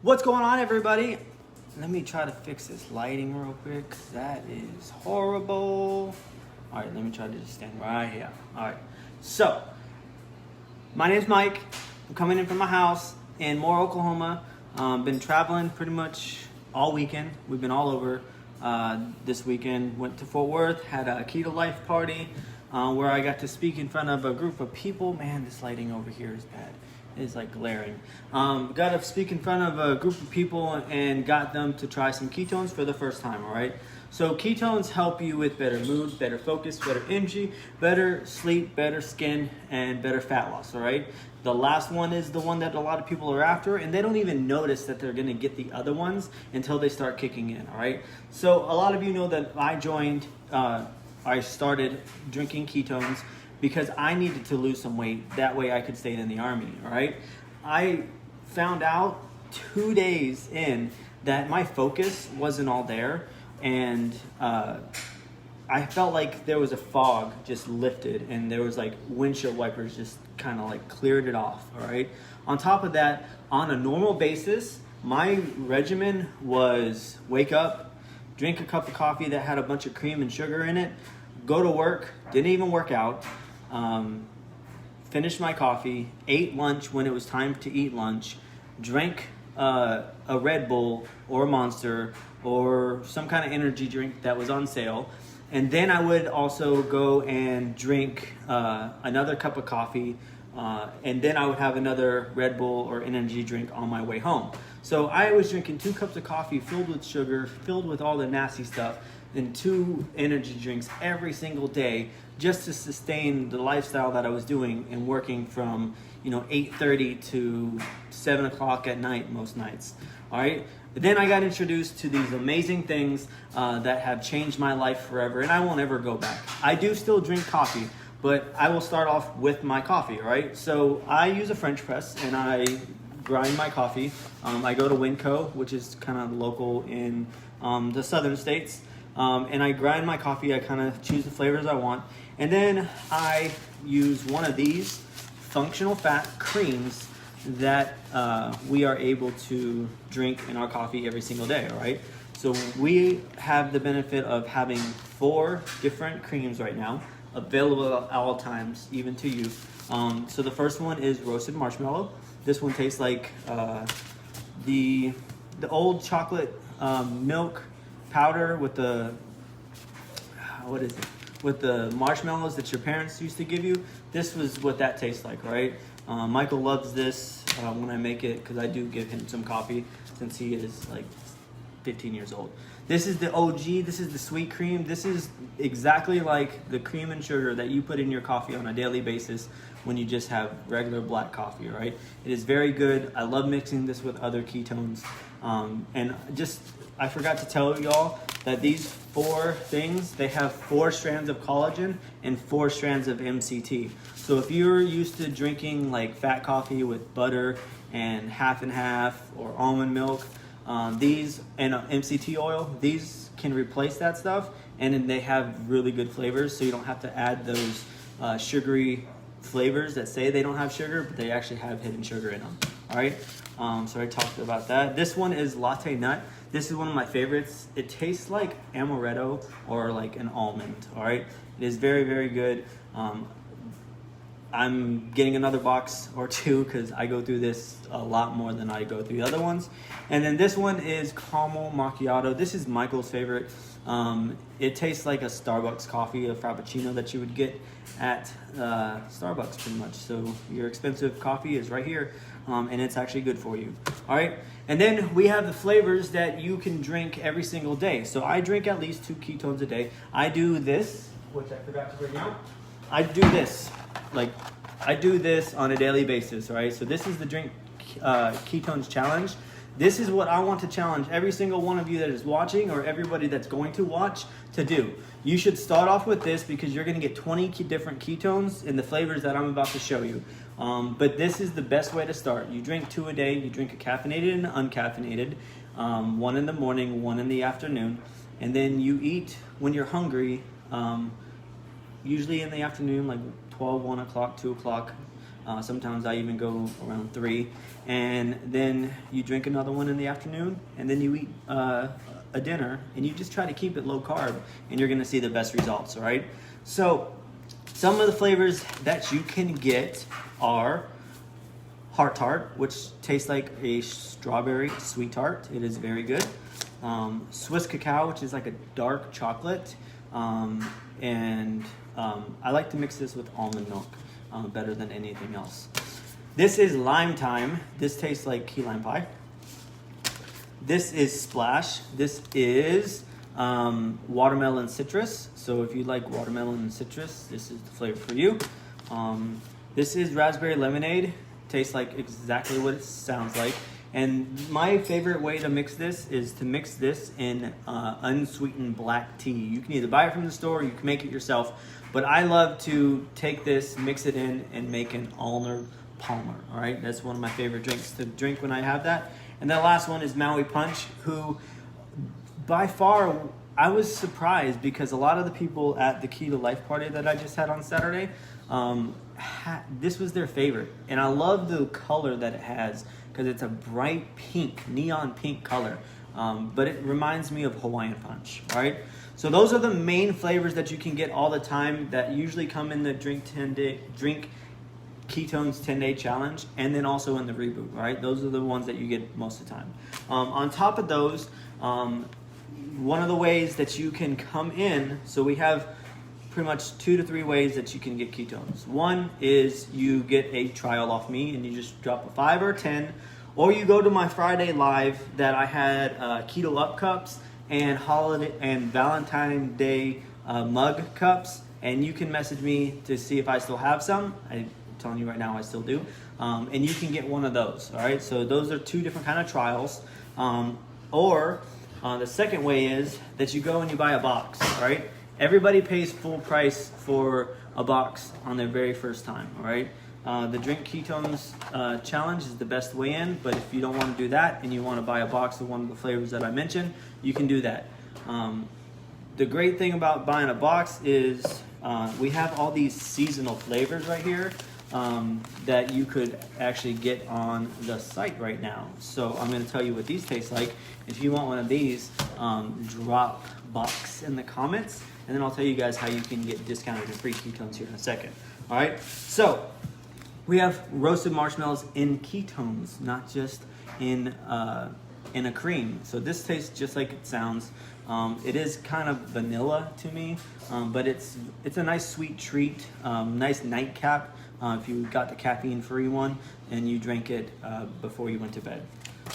What's going on, everybody? Let me try to fix this lighting real quick, 'cause that is horrible. All right, let me try to just stand right here. All right, so my name's Mike. I'm coming in from my house in Moore, Oklahoma. Been traveling pretty much all weekend. We've been all over. This weekend went to Fort Worth, had a Keto Life party where I got to speak in front of a group of people. Man, this lighting over here is bad. It's like glaring. Got to speak in front of a group of people and got them to try some ketones for the first time, all right? So ketones help you with better mood, better focus, better energy, better sleep, better skin, and better fat loss, all right? The last one is the one that a lot of people are after, and they don't even notice that they're gonna get the other ones until they start kicking in, all right? So a lot of you know that I started drinking ketones because I needed to lose some weight. That way I could stay in the Army, all right? I found out 2 days in that my focus wasn't all there, and I felt like there was a fog just lifted, and there was like windshield wipers just kind of like cleared it off, all right? On top of that, on a normal basis, my regimen was wake up, drink a cup of coffee that had a bunch of cream and sugar in it, go to work, didn't even work out, finished my coffee, ate lunch when it was time to eat lunch, drank a Red Bull or a Monster or some kind of energy drink that was on sale, and then I would also go and drink another cup of coffee, and then I would have another Red Bull or energy drink on my way home. So I was drinking 2 cups of coffee filled with sugar, filled with all the nasty stuff, and 2 energy drinks every single day just to sustain the lifestyle that I was doing and working from 8:30 to 7 o'clock at night most nights. All right. Then I got introduced to these amazing things that have changed my life forever, and I won't ever go back. I do still drink coffee, but I will start off with my coffee. All right. So I use a French press and I grind my coffee. I go to Winco, which is kind of local in the southern states. And I grind my coffee. I kind of choose the flavors I want. And then I use one of these functional fat creams that we are able to drink in our coffee every single day, all right? So we have the benefit of having 4 different creams right now, available at all times, even to you. So the first one is roasted marshmallow. This one tastes like the old chocolate milk powder with the with the marshmallows that your parents used to give you. This was what that tastes like, right? Michael loves this when I make it, because I do give him some coffee since he is like 15 years old. This is the OG. This is the sweet cream. This is exactly like the cream and sugar that you put in your coffee on a daily basis when you just have regular black coffee, right? It is very good. I love mixing this with other ketones. And just, I forgot to tell y'all that these 4 things, they have 4 strands of collagen and 4 strands of MCT. So if you're used to drinking like fat coffee with butter and half and half or almond milk, these and MCT oil, these can replace that stuff, and then they have really good flavors, so you don't have to add those sugary flavors that say they don't have sugar, but they actually have hidden sugar in them. All right, so I talked about that. This one is Latte Nut. This is one of my favorites. It tastes like amaretto or like an almond. All right, it is very, very good. I'm getting another box or 2 because I go through this a lot more than I go through the other ones. And then this one is caramel macchiato. This is Michael's favorite. It tastes like a Starbucks coffee, a frappuccino that you would get at Starbucks pretty much. So your expensive coffee is right here, and it's actually good for you. All right. And then we have the flavors that you can drink every single day. So I drink at least 2 ketones a day. I do this, which I forgot to bring out. I do this on a daily basis, right? So this is the drink ketones challenge. This is what I want to challenge every single one of you that is watching, or everybody that's going to watch, to do. You should start off with this because you're going to get 20 different ketones in the flavors that I'm about to show you. But this is the best way to start. You drink 2 a day. You drink a caffeinated and uncaffeinated, 1 in the morning, 1 in the afternoon, and then you eat when you're hungry, usually in the afternoon, like 12, 1 o'clock, 2 o'clock. Sometimes I even go around 3. And then you drink another one in the afternoon, and then you eat a dinner, and you just try to keep it low carb, and you're gonna see the best results, all right? So some of the flavors that you can get are Heart Tart, which tastes like a strawberry sweet tart. It is very good. Swiss Cacao, which is like a dark chocolate. I like to mix this with almond milk better than anything else. This is Lime Time. This tastes like key lime pie. This is Splash. This is watermelon citrus. So if you like watermelon and citrus, this is the flavor for you. This is raspberry lemonade. Tastes like exactly what it sounds like. And my favorite way to mix this is to mix this in unsweetened black tea. You can either buy it from the store or you can make it yourself. But I love to take this, mix it in, and make an Arnold Palmer. All right, that's one of my favorite drinks to drink when I have that. And that last one is Maui Punch, who by far, I was surprised because a lot of the people at the Keto Life Party that I just had on Saturday, this was their favorite. And I love the color that it has because it's a bright pink, neon pink color. But it reminds me of Hawaiian Punch, all right? So those are the main flavors that you can get all the time that usually come in the Drink Ketones 10-day challenge, and then also in the reboot, all right? Those are the ones that you get most of the time. On top of those, one of the ways that you can come in, so we have pretty much 2 to 3 ways that you can get ketones. One is you get a trial off me and you just drop a 5 or 10, or you go to my Friday live that I had Keto Up cups and holiday and Valentine's Day mug cups, and you can message me to see if I still have some. I'm telling you right now I still do. And you can get one of those, all right? So those are 2 different kind of trials. The second way is that you go and you buy a box, all right? Everybody pays full price for a box on their very first time, all right? The Drink Ketones challenge is the best way in, but if you don't want to do that and you want to buy a box of one of the flavors that I mentioned, you can do that. The great thing about buying a box is we have all these seasonal flavors right here that you could actually get on the site right now. So I'm going to tell you what these taste like. If you want one of these, drop box in the comments, and then I'll tell you guys how you can get discounted and free ketones here in a second. All right, so we have roasted marshmallows in ketones, not just in a cream. So this tastes just like it sounds. It is kind of vanilla to me, but it's a nice sweet treat, nice nightcap if you got the caffeine-free one and you drank it before you went to bed.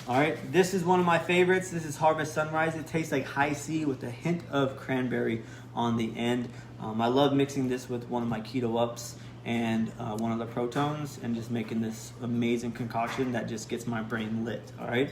All right, this is one of my favorites. This is Harvest Sunrise. It tastes like high C with a hint of cranberry on the end. I love mixing this with one of my Keto Ups and one of the Protones and just making this amazing concoction that just gets my brain lit, all right?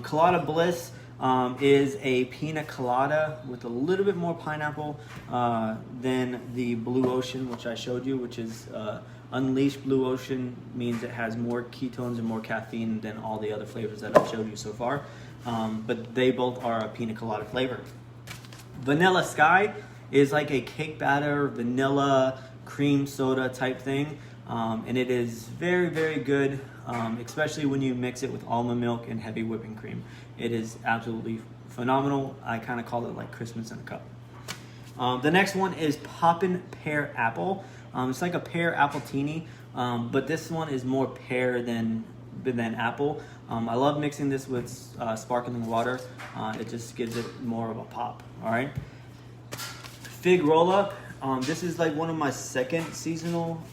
Colada Bliss is a pina colada with a little bit more pineapple than the Blue Ocean, which I showed you, which is Unleashed Blue Ocean means it has more ketones and more caffeine than all the other flavors that I've showed you so far. But they both are a pina colada flavor. Vanilla Sky is like a cake batter, vanilla, cream soda type thing. And it is very, very good, especially when you mix it with almond milk and heavy whipping cream. It is absolutely phenomenal. I kind of call it like Christmas in a cup. The next one is Poppin Pear Apple. It's like a pear appletini, but this one is more pear than apple. I love mixing this with sparkling water. It just gives it more of a pop, all right? Fig Roll Up. This is like one of my second seasonal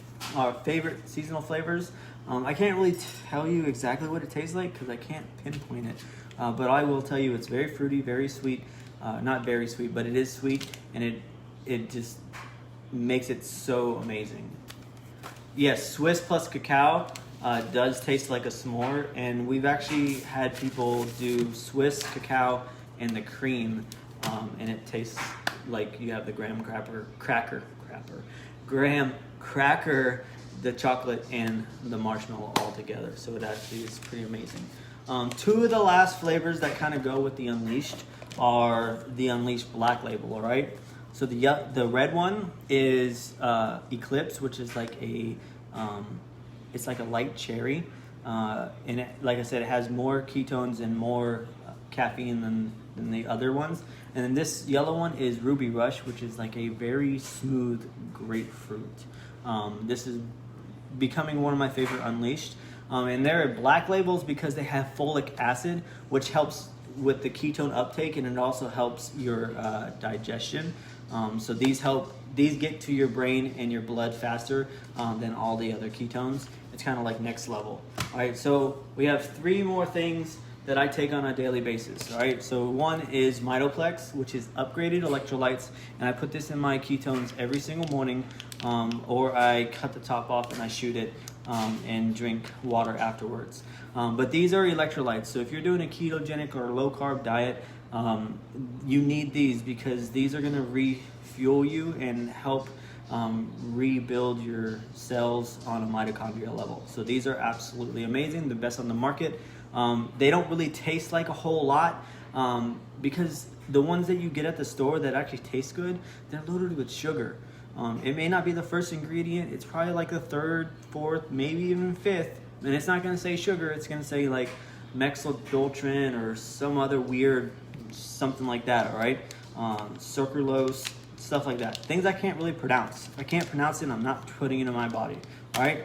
favorite seasonal flavors. I can't really tell you exactly what it tastes like because I can't pinpoint it, but I will tell you it's very fruity, very sweet. Not very sweet, but it is sweet, and it just makes it so amazing. Yes, Swiss plus cacao does taste like a s'more, and we've actually had people do Swiss cacao and the cream, and it tastes like you have the graham cracker, the chocolate and the marshmallow all together. So it actually is pretty amazing. 2 of the last flavors that kind of go with the Unleashed are the Unleashed Black Label, all right? So the red one is Eclipse, which is like a It's like a light cherry, and it, like I said, it has more ketones and more caffeine than the other ones. And then this yellow one is Ruby Rush, which is like a very smooth grapefruit. This is becoming one of my favorite Unleashed. And they're black labels because they have folic acid, which helps with the ketone uptake, and it also helps your digestion. So these get to your brain and your blood faster than all the other ketones. It's kind of like next level. All right, so we have 3 more things that I take on a daily basis. All right, so one is Mitoplex, which is upgraded electrolytes, and I put this in my ketones every single morning, or I cut the top off and I shoot it and drink water afterwards. But these are electrolytes, so if you're doing a ketogenic or low carb diet, you need these because these are going to refuel you and help rebuild your cells on a mitochondrial level. So these are absolutely amazing, the best on the market. They don't really taste like a whole lot because the ones that you get at the store that actually taste good, they're loaded with sugar. It may not be the first ingredient, it's probably like the 3rd, 4th, maybe even 5th, and it's not going to say sugar, it's going to say like methylmaltodextrin or some other weird something like that, all right? Sucralose, stuff like that. Things I can't really pronounce. If I can't pronounce it, I'm not putting it in my body, all right?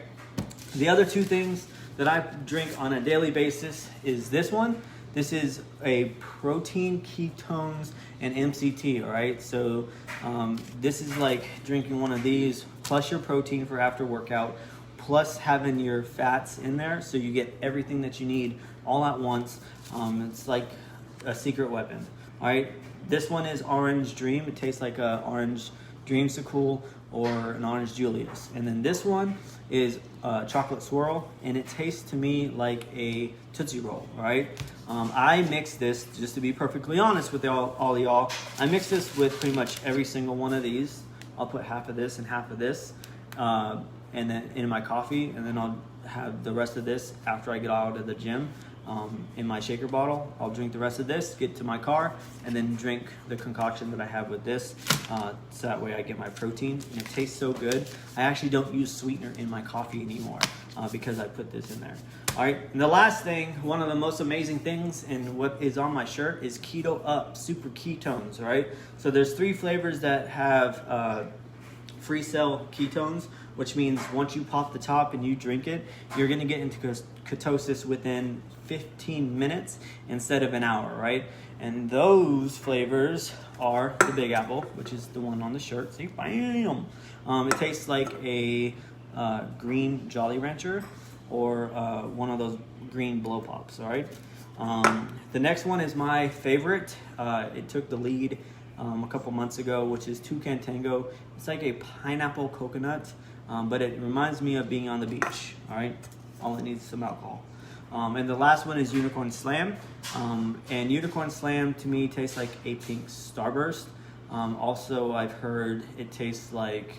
The other 2 things that I drink on a daily basis is this one. This is a protein, ketones, and MCT, all right? So this is like drinking one of these, plus your protein for after workout, plus having your fats in there, so you get everything that you need all at once. It's like a secret weapon, all right? This one is Orange Dream. It tastes like a orange dreamsicle or an orange Julius. And then this one is chocolate swirl, and it tastes to me like a Tootsie Roll, all right? I mix this, just to be perfectly honest with all y'all, I mix this with pretty much every single one of these. I'll put half of this and half of this and then in my coffee, and then I'll have the rest of this after I get out of the gym. In my shaker bottle. I'll drink the rest of this, get to my car, and then drink the concoction that I have with this, so that way I get my protein, and it tastes so good. I actually don't use sweetener in my coffee anymore because I put this in there. All right, and the last thing, one of the most amazing things, and what is on my shirt, is Keto Up Super Ketones, all right? So there's 3 flavors that have free cell ketones, which means once you pop the top and you drink it, you're gonna get into ketosis within 15 minutes instead of an hour, right? And those flavors are the Big Apple, which is the one on the shirt. See, bam! It tastes like a green Jolly Rancher or one of those green blow pops, all right? The next one is my favorite. It took the lead a couple months ago, which is Toucan Tango. It's like a pineapple coconut, but it reminds me of being on the beach, all right? All it needs is some alcohol. And the last one is Unicorn Slam. And Unicorn Slam to me tastes like a pink Starburst. Also, I've heard it tastes like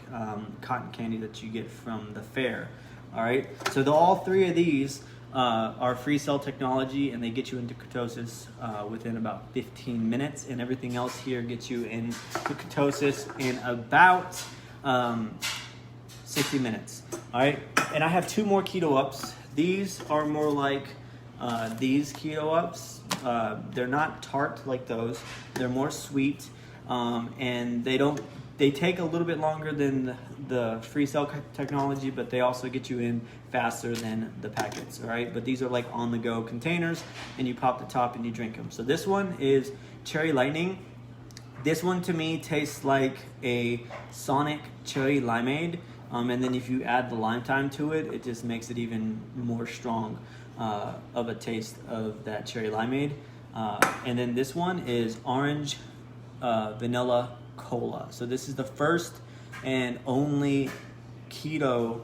cotton candy that you get from the fair. All right, so all 3 of these are free cell technology, and they get you into ketosis within about 15 minutes, and everything else here gets you into ketosis in about 60 minutes. All right, and I have 2 more Keto Ups. These are more like these Keto Ups. They're not tart like those. They're more sweet, and they take a little bit longer than the free cell technology, but they also get you in faster than the packets, all right? But these are like on-the-go containers, and you pop the top and you drink them. So this one is Cherry Lightning. This one to me tastes like a Sonic Cherry Limeade. And then if you add the lime thyme to it, it just makes it even more strong of a taste of that cherry limeade. And then this one is Orange Vanilla Cola. So this is the first and only keto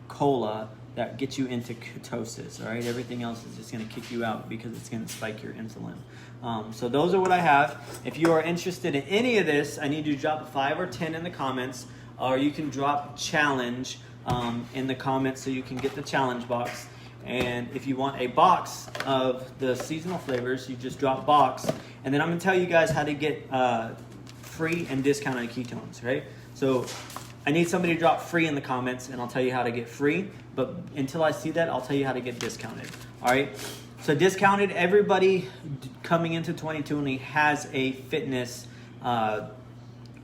cola that gets you into ketosis, all right? Everything else is just gonna kick you out because it's gonna spike your insulin. So those are what I have. If you are interested in any of this, I need you to drop a 5 or 10 in the comments, or you can drop challenge in the comments so you can get the challenge box. And if you want a box of the seasonal flavors, you just drop box. And then I'm gonna tell you guys how to get free and discounted ketones, right? So I need somebody to drop free in the comments, and I'll tell you how to get free. But until I see that, I'll tell you how to get discounted. All right. So discounted, everybody coming into 2020 has a fitness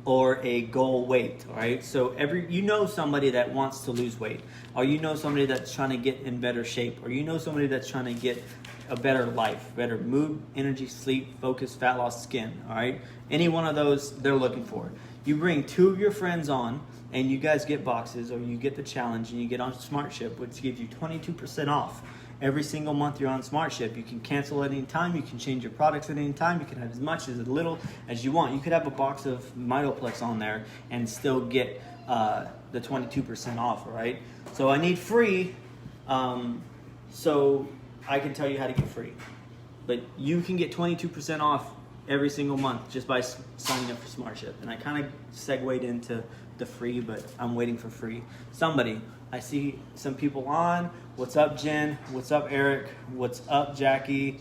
or a goal weight. All right. So you know somebody that wants to lose weight, or you know somebody that's trying to get in better shape, or you know somebody that's trying to get a better life, better mood, energy, sleep, focus, fat loss, skin. All right. Any one of those they're looking for. You bring 2 of your friends on, and you guys get boxes, or you get the challenge, and you get on SmartShip, which gives you 22% off. Every single month you're on SmartShip. You can cancel at any time. You can change your products at any time. You can have as much as little as you want. You could have a box of Mitoplex on there and still get the 22% off, all right? So I need free, so I can tell you how to get free. But you can get 22% off every single month just by signing up for SmartShip. And I kind of segued into the free, but I'm waiting for free. Somebody, I see some people on. What's up, Jen? What's up, Eric? What's up, Jackie?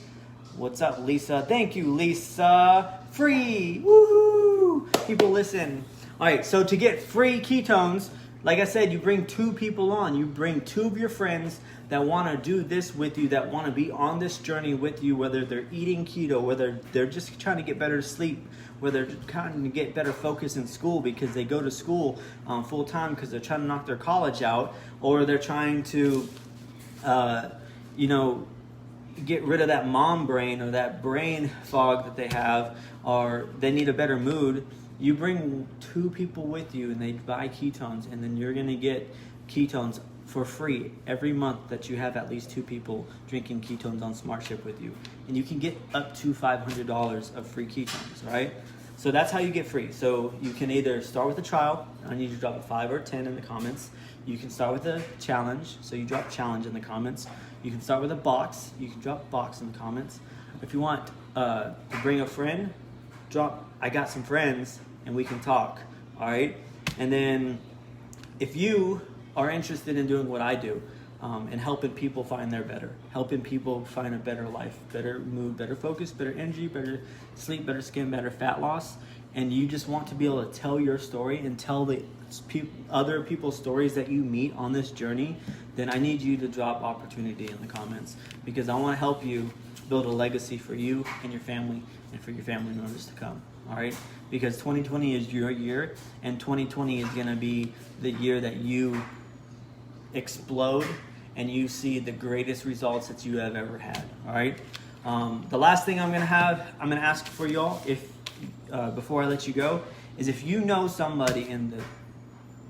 What's up, Lisa? Thank you, Lisa. Free. Woohoo! People listen. All right, so to get free ketones, like I said, you bring 2 people on. You bring 2 of your friends that want to do this with you, that want to be on this journey with you, whether they're eating keto, whether they're just trying to get better sleep, whether they're trying to get better focus in school because they go to school full time because they're trying to knock their college out, or they're trying to, get rid of that mom brain or that brain fog that they have, or they need a better mood. You bring 2 people with you and they buy ketones, and then you're going to get ketones for free every month that you have at least 2 people drinking ketones on SmartShip with you. And you can get up to $500 of free ketones, right? So that's how you get free. So you can either start with a trial. I need you to drop a 5 or 10 in the comments. You can start with a challenge. So you drop challenge in the comments. You can start with a box. You can drop box in the comments. If you want to bring a friend, drop I got some friends and we can talk. All right. And then if you are interested in doing what I do, and helping people find their better, helping people find a better life, better mood, better focus, better energy, better sleep, better skin, better fat loss, and you just want to be able to tell your story and tell the other people's stories that you meet on this journey, then I need you to drop opportunity in the comments, because I want to help you build a legacy for you and your family and for your family members to come. All right, because 2020 is your year, and 2020 is going to be the year that you explode and you see the greatest results that you have ever had. All right. The last thing I'm going to ask for y'all, if before I let you go, is if you know somebody in the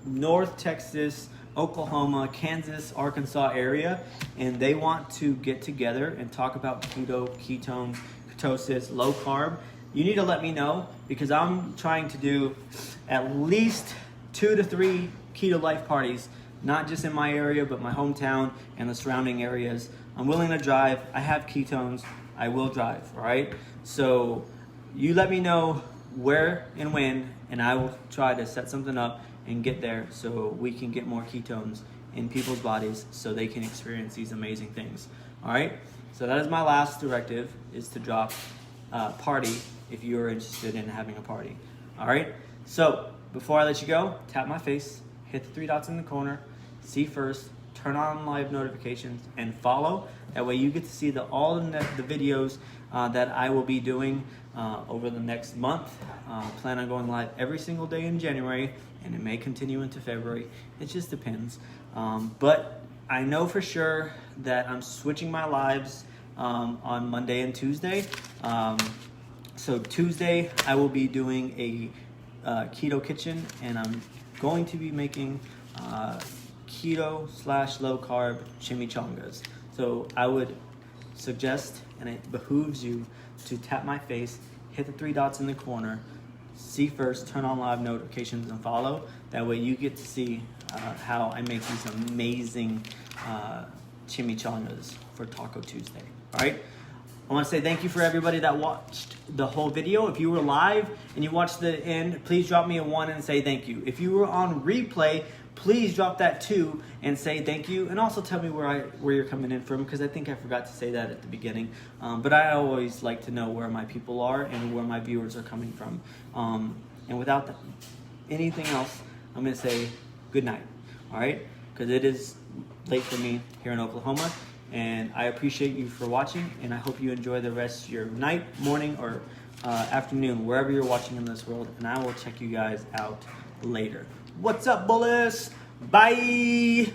North Texas, Oklahoma, Kansas, Arkansas area, and they want to get together and talk about keto, ketones, ketosis, low carb, you need to let me know, because I'm trying to do at least 2 to 3 keto life parties, not just in my area, but my hometown and the surrounding areas. I'm willing to drive. I have ketones. I will drive, all right? So you let me know where and when, and I will try to set something up and get there so we can get more ketones in people's bodies so they can experience these amazing things, all right? So that is my last directive, is to drop party if you are interested in having a party, all right? So before I let you go, tap my face, hit the 3 dots in the corner, see first, turn on live notifications, and follow. That way you get to see all the videos that I will be doing over the next month. Plan on going live every single day in January, and it may continue into February. It just depends. But I know for sure that I'm switching my lives on Monday and Tuesday. So Tuesday I will be doing a keto kitchen, and I'm going to be making keto/low carb chimichangas. So I would suggest, and it behooves you, to tap my face, hit the 3 dots in the corner, see first, turn on live notifications, and follow. That way you get to see how I make these amazing chimichangas for Taco Tuesday. All right. I want to say thank you for everybody that watched the whole video. If you were live and you watched the end, please drop me a 1 and say thank you. If you were on replay, please drop that 2 and say thank you. And also tell me where you're coming in from, because I think I forgot to say that at the beginning. But I always like to know where my people are and where my viewers are coming from. And without anything else, I'm going to say good night. All right? Because it is late for me here in Oklahoma. And I appreciate you for watching. And I hope you enjoy the rest of your night, morning, or afternoon, wherever you're watching in this world. And I will check you guys out later. What's up, Bullis? Bye.